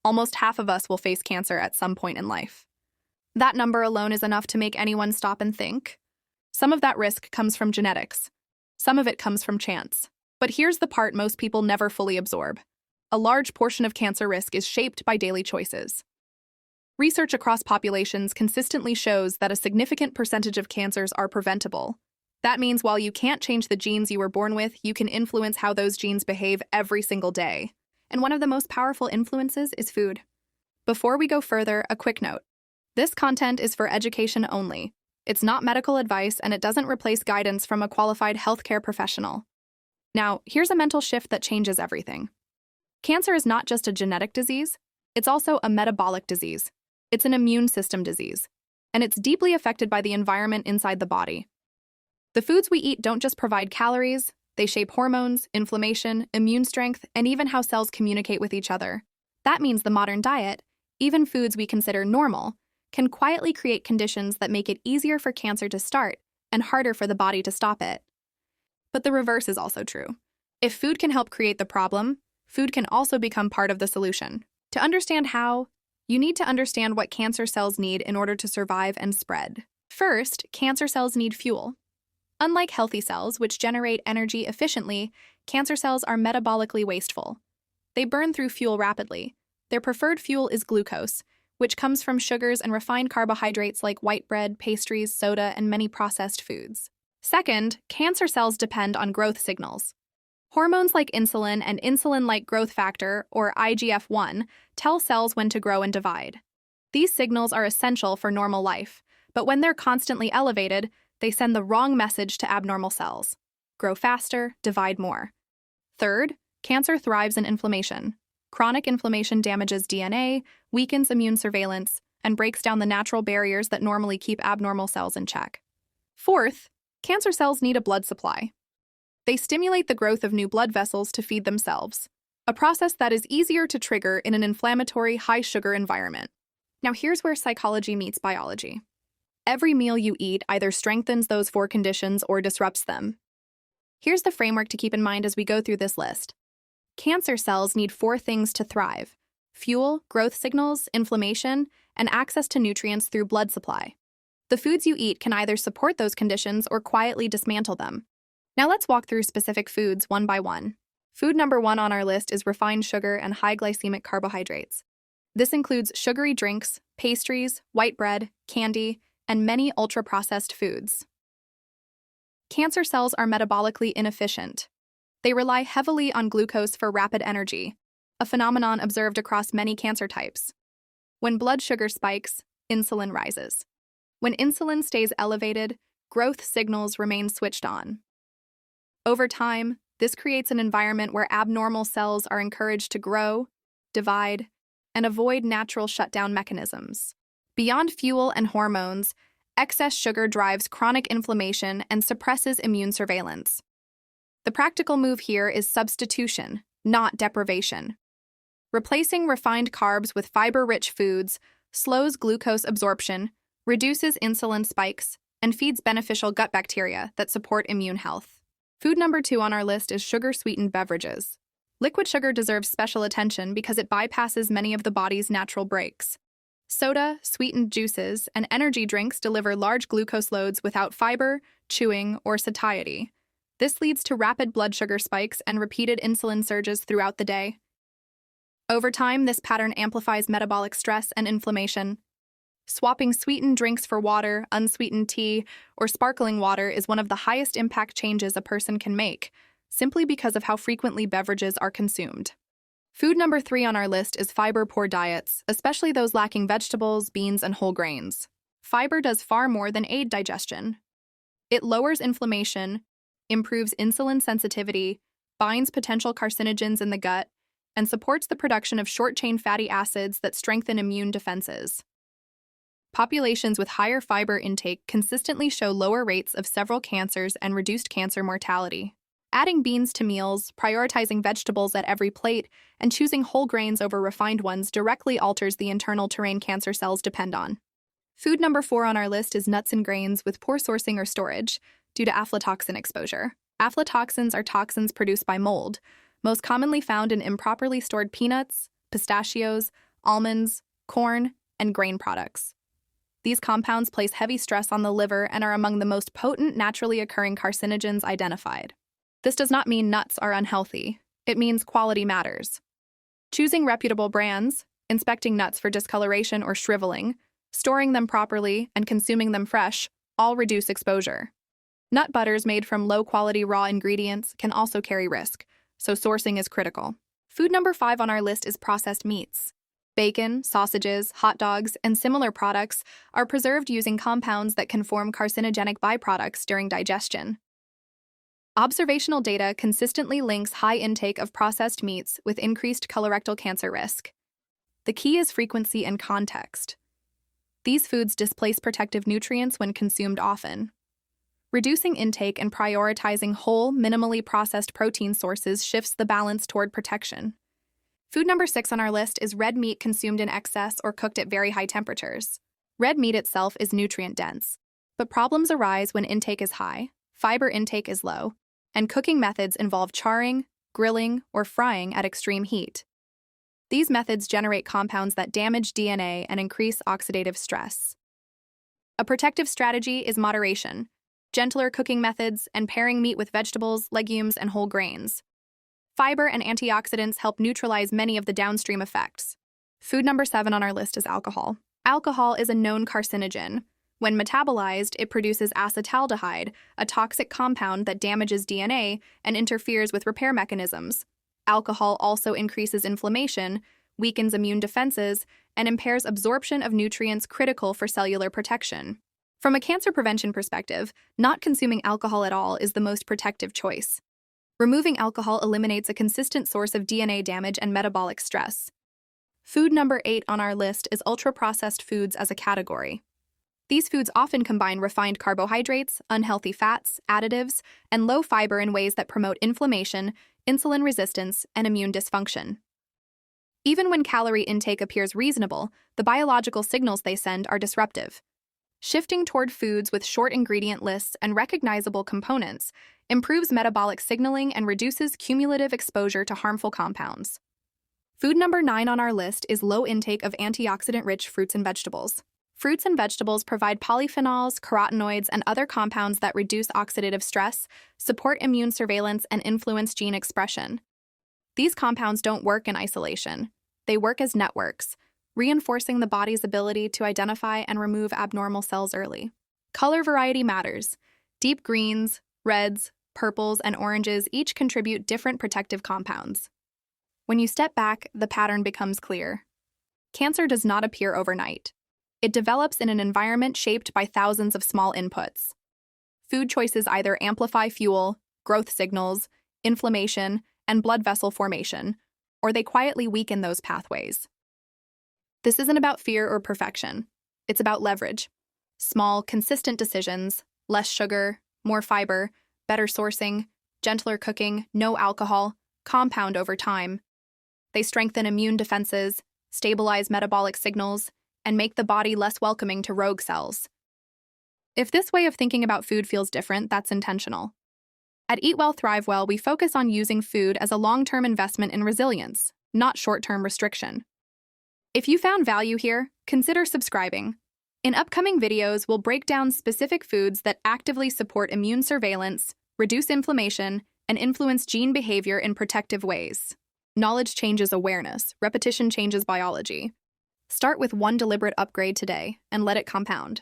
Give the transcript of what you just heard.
almost half of us will face cancer at some point in life. That number alone is enough to make anyone stop and think. Some of that risk comes from genetics. Some of it comes from chance. But here's the part most people never fully absorb. A large portion of cancer risk is shaped by daily choices. Research across populations consistently shows that a significant percentage of cancers are preventable. That means while you can't change the genes you were born with, you can influence how those genes behave every single day. And one of the most powerful influences is food. Before we go further, a quick note. This content is for education only. It's not medical advice, and it doesn't replace guidance from a qualified healthcare professional. Now, here's a mental shift that changes everything. Cancer is not just a genetic disease, it's also a metabolic disease. It's an immune system disease, and it's deeply affected by the environment inside the body. The foods we eat don't just provide calories, they shape hormones, inflammation, immune strength, and even how cells communicate with each other. That means the modern diet, even foods we consider normal, can quietly create conditions that make it easier for cancer to start and harder for the body to stop it. But the reverse is also true. If food can help create the problem, food can also become part of the solution. To understand how, you need to understand what cancer cells need in order to survive and spread. First, cancer cells need fuel. Unlike healthy cells, which generate energy efficiently, cancer cells are metabolically wasteful. They burn through fuel rapidly. Their preferred fuel is glucose, which comes from sugars and refined carbohydrates like white bread, pastries, soda, and many processed foods. Second, cancer cells depend on growth signals. Hormones like insulin and insulin-like growth factor, or IGF-1, tell cells when to grow and divide. These signals are essential for normal life, but when they're constantly elevated, they send the wrong message to abnormal cells. Grow faster, divide more. Third, cancer thrives in inflammation. Chronic inflammation damages DNA, weakens immune surveillance, and breaks down the natural barriers that normally keep abnormal cells in check. Fourth, cancer cells need a blood supply. They stimulate the growth of new blood vessels to feed themselves, a process that is easier to trigger in an inflammatory, high-sugar environment. Now here's where psychology meets biology. Every meal you eat either strengthens those four conditions or disrupts them. Here's the framework to keep in mind as we go through this list. Cancer cells need four things to thrive: fuel, growth signals, inflammation, and access to nutrients through blood supply. The foods you eat can either support those conditions or quietly dismantle them. Now let's walk through specific foods one by one. Food number 1 on our list is refined sugar and high glycemic carbohydrates. This includes sugary drinks, pastries, white bread, candy, and many ultra-processed foods. Cancer cells are metabolically inefficient. They rely heavily on glucose for rapid energy, a phenomenon observed across many cancer types. When blood sugar spikes, insulin rises. When insulin stays elevated, growth signals remain switched on. Over time, this creates an environment where abnormal cells are encouraged to grow, divide, and avoid natural shutdown mechanisms. Beyond fuel and hormones, excess sugar drives chronic inflammation and suppresses immune surveillance. The practical move here is substitution, not deprivation. Replacing refined carbs with fiber-rich foods slows glucose absorption, reduces insulin spikes, and feeds beneficial gut bacteria that support immune health. Food number 2 on our list is sugar-sweetened beverages. Liquid sugar deserves special attention because it bypasses many of the body's natural brakes. Soda, sweetened juices, and energy drinks deliver large glucose loads without fiber, chewing, or satiety. This leads to rapid blood sugar spikes and repeated insulin surges throughout the day. Over time, this pattern amplifies metabolic stress and inflammation. Swapping sweetened drinks for water, unsweetened tea, or sparkling water is one of the highest impact changes a person can make, simply because of how frequently beverages are consumed. Food number 3 on our list is fiber-poor diets, especially those lacking vegetables, beans, and whole grains. Fiber does far more than aid digestion. It lowers inflammation, improves insulin sensitivity, binds potential carcinogens in the gut, and supports the production of short-chain fatty acids that strengthen immune defenses. Populations with higher fiber intake consistently show lower rates of several cancers and reduced cancer mortality. Adding beans to meals, prioritizing vegetables at every plate, and choosing whole grains over refined ones directly alters the internal terrain cancer cells depend on. Food number 4 on our list is nuts and grains with poor sourcing or storage due to aflatoxin exposure. Aflatoxins are toxins produced by mold, most commonly found in improperly stored peanuts, pistachios, almonds, corn, and grain products. These compounds place heavy stress on the liver and are among the most potent naturally occurring carcinogens identified. This does not mean nuts are unhealthy. It means quality matters. Choosing reputable brands, inspecting nuts for discoloration or shriveling, storing them properly, and consuming them fresh all reduce exposure. Nut butters made from low-quality raw ingredients can also carry risk, so sourcing is critical. Food number 5 on our list is processed meats. Bacon, sausages, hot dogs, and similar products are preserved using compounds that can form carcinogenic byproducts during digestion. Observational data consistently links high intake of processed meats with increased colorectal cancer risk. The key is frequency and context. These foods displace protective nutrients when consumed often. Reducing intake and prioritizing whole, minimally processed protein sources shifts the balance toward protection. Food number 6 on our list is red meat consumed in excess or cooked at very high temperatures. Red meat itself is nutrient-dense, but problems arise when intake is high, fiber intake is low, and cooking methods involve charring, grilling, or frying at extreme heat. These methods generate compounds that damage DNA and increase oxidative stress. A protective strategy is moderation, gentler cooking methods, and pairing meat with vegetables, legumes, and whole grains. Fiber and antioxidants help neutralize many of the downstream effects. Food number 7 on our list is alcohol. Alcohol is a known carcinogen. When metabolized, it produces acetaldehyde, a toxic compound that damages DNA and interferes with repair mechanisms. Alcohol also increases inflammation, weakens immune defenses, and impairs absorption of nutrients critical for cellular protection. From a cancer prevention perspective, not consuming alcohol at all is the most protective choice. Removing alcohol eliminates a consistent source of DNA damage and metabolic stress. Food number 8 on our list is ultra-processed foods as a category. These foods often combine refined carbohydrates, unhealthy fats, additives, and low fiber in ways that promote inflammation, insulin resistance, and immune dysfunction. Even when calorie intake appears reasonable, the biological signals they send are disruptive. Shifting toward foods with short ingredient lists and recognizable components improves metabolic signaling and reduces cumulative exposure to harmful compounds. Food number 9 on our list is low intake of antioxidant-rich fruits and vegetables. Fruits and vegetables provide polyphenols, carotenoids, and other compounds that reduce oxidative stress, support immune surveillance, and influence gene expression. These compounds don't work in isolation. They work as networks, reinforcing the body's ability to identify and remove abnormal cells early. Color variety matters. Deep greens, reds, purples, and oranges each contribute different protective compounds. When you step back, the pattern becomes clear. Cancer does not appear overnight. It develops in an environment shaped by thousands of small inputs. Food choices either amplify fuel, growth signals, inflammation, and blood vessel formation, or they quietly weaken those pathways. This isn't about fear or perfection. It's about leverage. Small, consistent decisions, less sugar, more fiber, better sourcing, gentler cooking, no alcohol, compound over time. They strengthen immune defenses, stabilize metabolic signals, and make the body less welcoming to rogue cells. If this way of thinking about food feels different, that's intentional. At Eat Well, Thrive Well, we focus on using food as a long-term investment in resilience, not short-term restriction. If you found value here, consider subscribing. In upcoming videos, we'll break down specific foods that actively support immune surveillance, reduce inflammation, and influence gene behavior in protective ways. Knowledge changes awareness, repetition changes biology. Start with one deliberate upgrade today and let it compound.